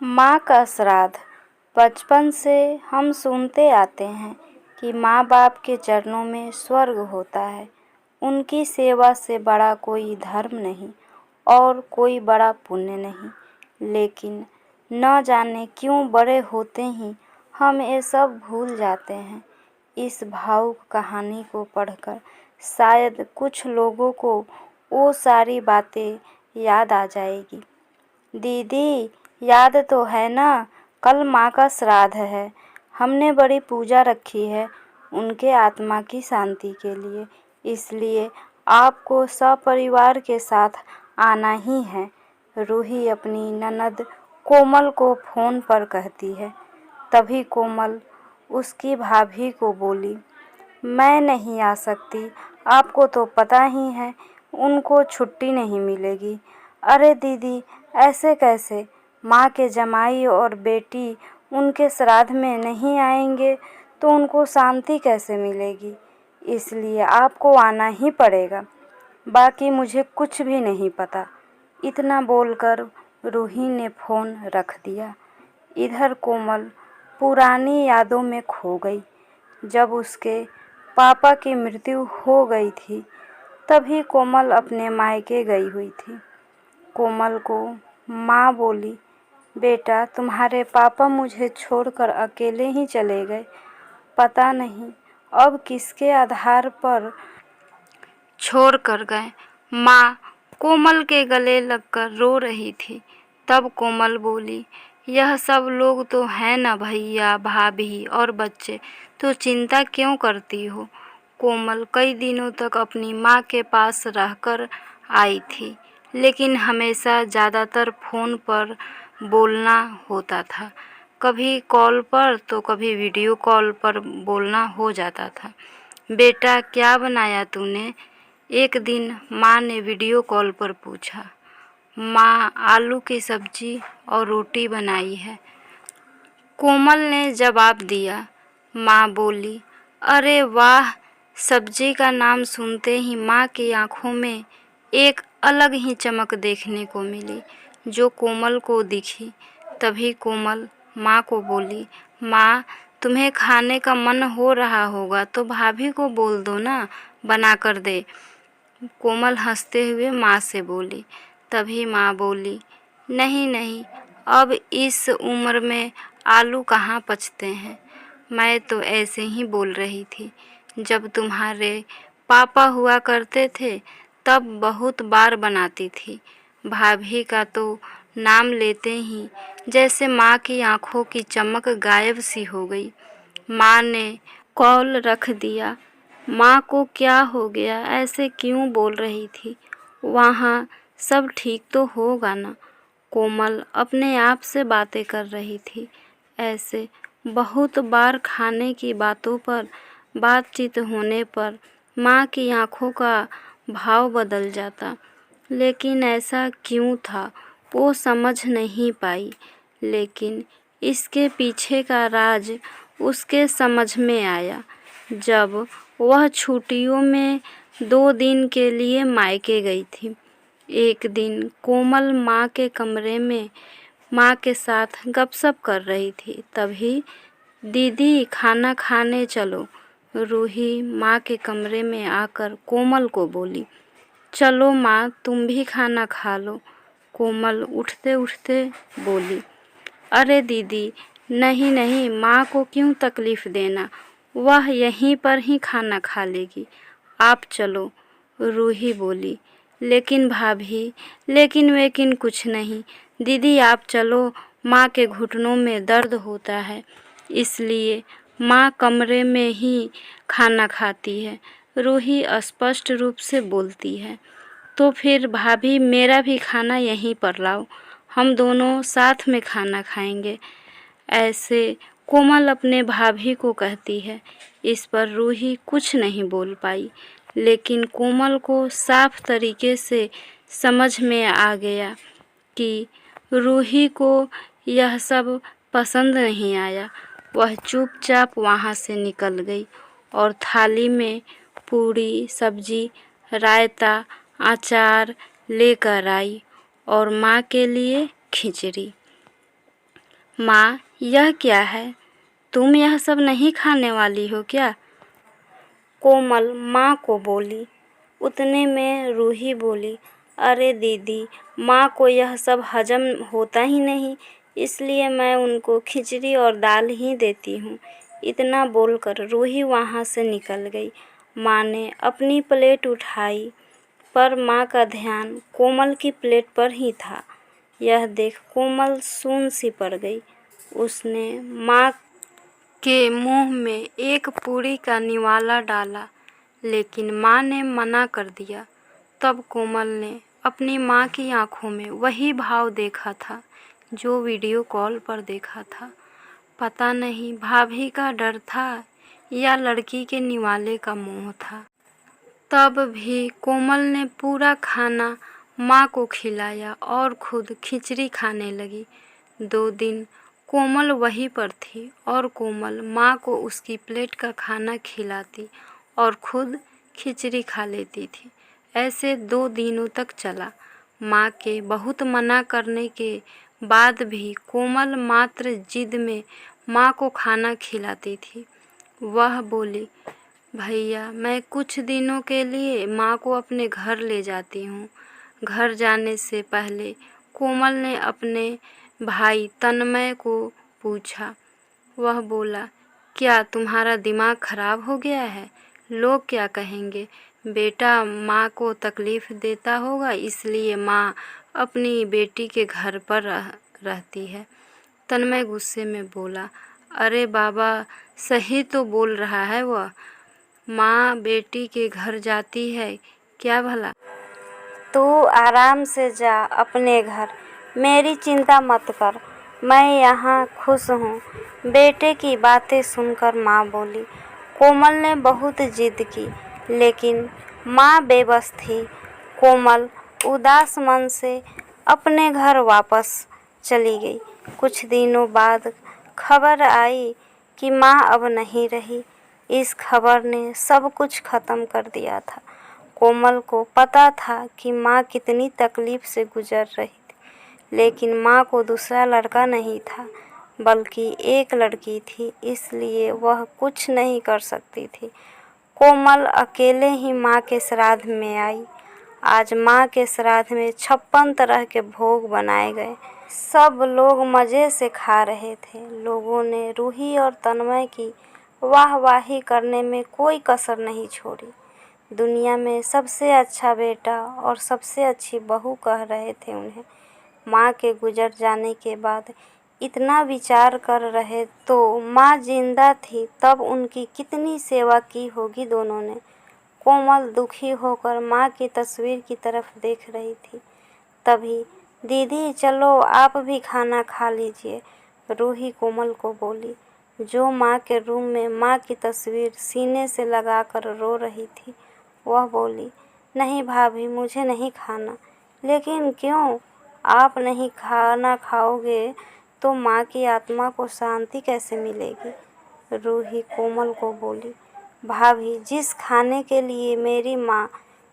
माँ का श्राद्ध। बचपन से हम सुनते आते हैं कि माँ बाप के चरणों में स्वर्ग होता है। उनकी सेवा से बड़ा कोई धर्म नहीं और कोई बड़ा पुण्य नहीं। लेकिन न जाने क्यों बड़े होते ही हम ये सब भूल जाते हैं। इस भावुक कहानी को पढ़कर शायद कुछ लोगों को वो सारी बातें याद आ जाएगी। दीदी, याद तो है ना, कल माँ का श्राद्ध है। हमने बड़ी पूजा रखी है उनके आत्मा की शांति के लिए, इसलिए आपको सपरिवार के साथ आना ही है। रूही अपनी ननद कोमल को फ़ोन पर कहती है। तभी कोमल उसकी भाभी को बोली, मैं नहीं आ सकती, आपको तो पता ही है उनको छुट्टी नहीं मिलेगी। अरे दीदी, ऐसे कैसे? माँ के जमाई और बेटी उनके श्राद्ध में नहीं आएंगे तो उनको शांति कैसे मिलेगी? इसलिए आपको आना ही पड़ेगा। बाकी मुझे कुछ भी नहीं पता। इतना बोलकर रूही ने फ़ोन रख दिया। इधर कोमल पुरानी यादों में खो गई। जब उसके पापा की मृत्यु हो गई थी तभी कोमल अपने मायके गई हुई थी। कोमल को माँ बोली, बेटा तुम्हारे पापा मुझे छोड़कर अकेले ही चले गए। पता नहीं अब किसके आधार पर छोड़ कर गए। माँ कोमल के गले लगकर रो रही थी। तब कोमल बोली, यह सब लोग तो हैं ना, भैया भाभी और बच्चे, तो चिंता क्यों करती हो? कोमल कई दिनों तक अपनी माँ के पास रहकर आई थी, लेकिन हमेशा ज़्यादातर फ़ोन पर बोलना होता था। कभी कॉल पर तो कभी वीडियो कॉल पर बोलना हो जाता था। बेटा क्या बनाया तूने? एक दिन माँ ने वीडियो कॉल पर पूछा। माँ आलू की सब्जी और रोटी बनाई है, कोमल ने जवाब दिया। माँ बोली, अरे वाह! सब्जी का नाम सुनते ही माँ की आंखों में एक अलग ही चमक देखने को मिली, जो कोमल को दिखी। तभी कोमल माँ को बोली, माँ तुम्हें खाने का मन हो रहा होगा तो भाभी को बोल दो ना, बना कर दे। कोमल हंसते हुए माँ से बोली। तभी माँ बोली, नहीं नहीं, अब इस उम्र में आलू कहाँ पचते हैं। मैं तो ऐसे ही बोल रही थी। जब तुम्हारे पापा हुआ करते थे तब बहुत बार बनाती थी। भाभी का तो नाम लेते ही जैसे माँ की आंखों की चमक गायब सी हो गई। माँ ने कॉल रख दिया। माँ को क्या हो गया, ऐसे क्यों बोल रही थी? वहाँ सब ठीक तो होगा ना? कोमल अपने आप से बातें कर रही थी। ऐसे बहुत बार खाने की बातों पर बातचीत होने पर माँ की आंखों का भाव बदल जाता, लेकिन ऐसा क्यों था वो समझ नहीं पाई। लेकिन इसके पीछे का राज उसके समझ में आया जब वह छुट्टियों में 2 दिन के लिए मायके गई थी। एक दिन कोमल माँ के कमरे में माँ के साथ गपशप कर रही थी। तभी दीदी खाना खाने चलो। रूही माँ के कमरे में आकर कोमल को बोली, चलो माँ तुम भी खाना खा लो। कोमल उठते उठते बोली, अरे दीदी नहीं नहीं, माँ को क्यों तकलीफ़ देना, वह यहीं पर ही खाना खा लेगी, आप चलो। रूही बोली, लेकिन भाभी, लेकिन वेकिन कुछ नहीं, दीदी आप चलो, माँ के घुटनों में दर्द होता है, इसलिए माँ कमरे में ही खाना खाती है। रूही स्पष्ट रूप से बोलती है। तो फिर भाभी मेरा भी खाना यहीं पर लाओ, हम दोनों साथ में खाना खाएंगे, ऐसे कोमल अपने भाभी को कहती है। इस पर रूही कुछ नहीं बोल पाई, लेकिन कोमल को साफ तरीके से समझ में आ गया कि रूही को यह सब पसंद नहीं आया। वह चुपचाप वहाँ से निकल गई और थाली में पूड़ी, सब्जी, रायता, अचार लेकर आई और माँ के लिए खिचड़ी। माँ, यह क्या है? तुम यह सब नहीं खाने वाली हो क्या? कोमल माँ को बोली। उतने में रूही बोली, अरे दीदी, माँ को यह सब हजम होता ही नहीं, इसलिए मैं उनको खिचड़ी और दाल ही देती हूँ। इतना बोलकर रूही वहाँ से निकल गई। माँ ने अपनी प्लेट उठाई, पर माँ का ध्यान कोमल की प्लेट पर ही था। यह देख कोमल सून सी पड़ गई। उसने माँ के मुंह में एक पूरी का निवाला डाला, लेकिन माँ ने मना कर दिया। तब कोमल ने अपनी माँ की आंखों में वही भाव देखा था जो वीडियो कॉल पर देखा था। पता नहीं भाभी का डर था या लड़की के निवाले का मोह था। तब भी कोमल ने पूरा खाना माँ को खिलाया और खुद खिचड़ी खाने लगी। 2 दिन कोमल वहीं पर थी और कोमल माँ को उसकी प्लेट का खाना खिलाती और खुद खिचड़ी खा लेती थी। ऐसे 2 दिनों तक चला। माँ के बहुत मना करने के बाद भी कोमल मात्र जिद में माँ को खाना खिलाती थी। वह बोली, भैया, मैं कुछ दिनों के लिए माँ को अपने घर ले जाती हूँ। घर जाने से पहले कोमल ने अपने भाई तन्मय को पूछा। वह बोला, क्या तुम्हारा दिमाग खराब हो गया है? लोग क्या कहेंगे? बेटा माँ को तकलीफ़ देता होगा, इसलिए माँ अपनी बेटी के घर पर रहती है। तन्मय गुस्से में बोला, अरे बाबा, सही तो बोल रहा है वह। माँ बेटी के घर जाती है क्या भला? तू आराम से जा अपने घर, मेरी चिंता मत कर, मैं यहाँ खुश हूँ। बेटे की बातें सुनकर माँ बोली। कोमल ने बहुत जिद की, लेकिन माँ बेबस थी। कोमल उदास मन से अपने घर वापस चली गई। कुछ दिनों बाद खबर आई कि माँ अब नहीं रही। इस खबर ने सब कुछ खत्म कर दिया था। कोमल को पता था कि माँ कितनी तकलीफ से गुजर रही थी, लेकिन माँ को दूसरा लड़का नहीं था, बल्कि एक लड़की थी, इसलिए वह कुछ नहीं कर सकती थी। कोमल अकेले ही माँ के श्राद्ध में आई। आज माँ के श्राद्ध में 56 तरह के भोग बनाए गए। सब लोग मज़े से खा रहे थे। लोगों ने रूही और तन्मय की वाहवाही करने में कोई कसर नहीं छोड़ी। दुनिया में सबसे अच्छा बेटा और सबसे अच्छी बहू कह रहे थे उन्हें। माँ के गुजर जाने के बाद इतना विचार कर रहे तो माँ जिंदा थी तब उनकी कितनी सेवा की होगी दोनों ने। कोमल दुखी होकर माँ की तस्वीर की तरफ देख रही थी। तभी, दीदी चलो आप भी खाना खा लीजिए, रूही कोमल को बोली, जो माँ के रूम में माँ की तस्वीर सीने से लगाकर रो रही थी। वह बोली, नहीं भाभी, मुझे नहीं खाना। लेकिन क्यों? आप नहीं खाना खाओगे तो माँ की आत्मा को शांति कैसे मिलेगी? रूही कोमल को बोली, भाभी, जिस खाने के लिए मेरी माँ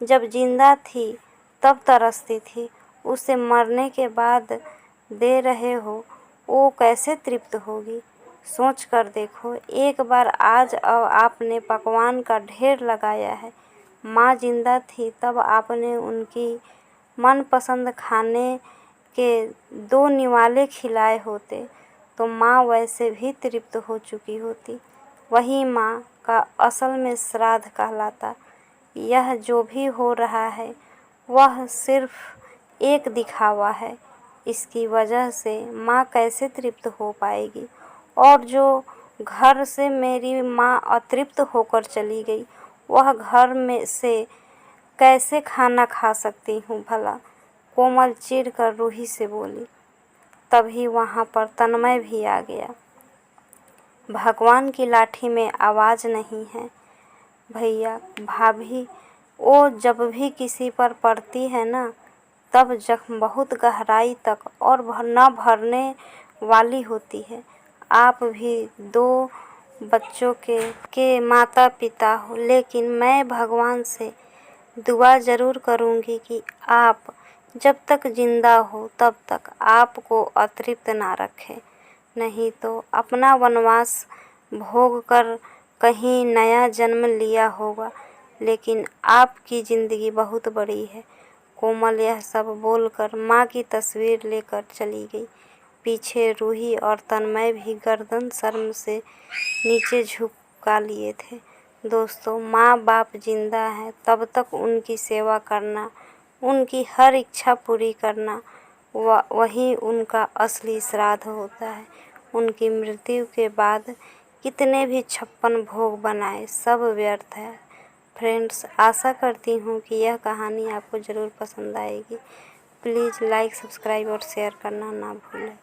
जब जिंदा थी तब तरसती थी, उसे मरने के बाद दे रहे हो, वो कैसे तृप्त होगी? सोच कर देखो एक बार। आज अब आपने पकवान का ढेर लगाया है। माँ जिंदा थी तब आपने उनकी मनपसंद खाने के 2 निवाले खिलाए होते तो माँ वैसे भी तृप्त हो चुकी होती। वही माँ का असल में श्राद्ध कहलाता। यह जो भी हो रहा है वह सिर्फ एक दिखावा है। इसकी वजह से माँ कैसे तृप्त हो पाएगी? और जो घर से मेरी माँ अतृप्त होकर चली गई, वह घर में से कैसे खाना खा सकती हूँ भला? कोमल चिढ़कर रूही से बोली। तभी वहाँ पर तन्मय भी आ गया। भगवान की लाठी में आवाज़ नहीं है भैया। भाभी, वो जब भी किसी पर पड़ती है ना, तब जख्म बहुत गहराई तक और न भरने वाली होती है। आप भी 2 बच्चों के माता पिता हो, लेकिन मैं भगवान से दुआ ज़रूर करूँगी कि आप जब तक जिंदा हो तब तक आपको अतृप्त ना रखें। नहीं तो अपना वनवास भोग कर कहीं नया जन्म लिया होगा। लेकिन आपकी ज़िंदगी बहुत बड़ी है। कोमल यह सब बोलकर माँ की तस्वीर लेकर चली गई। पीछे रूही और तन्मय भी गर्दन शर्म से नीचे झुका लिए थे। दोस्तों, माँ बाप जिंदा हैं तब तक उनकी सेवा करना, उनकी हर इच्छा पूरी करना, वही उनका असली श्राद्ध होता है। उनकी मृत्यु के बाद कितने भी 56 भोग बनाए, सब व्यर्थ है। फ्रेंड्स, आशा करती हूँ कि यह कहानी आपको ज़रूर पसंद आएगी। प्लीज़ लाइक, सब्सक्राइब और शेयर करना ना भूलें।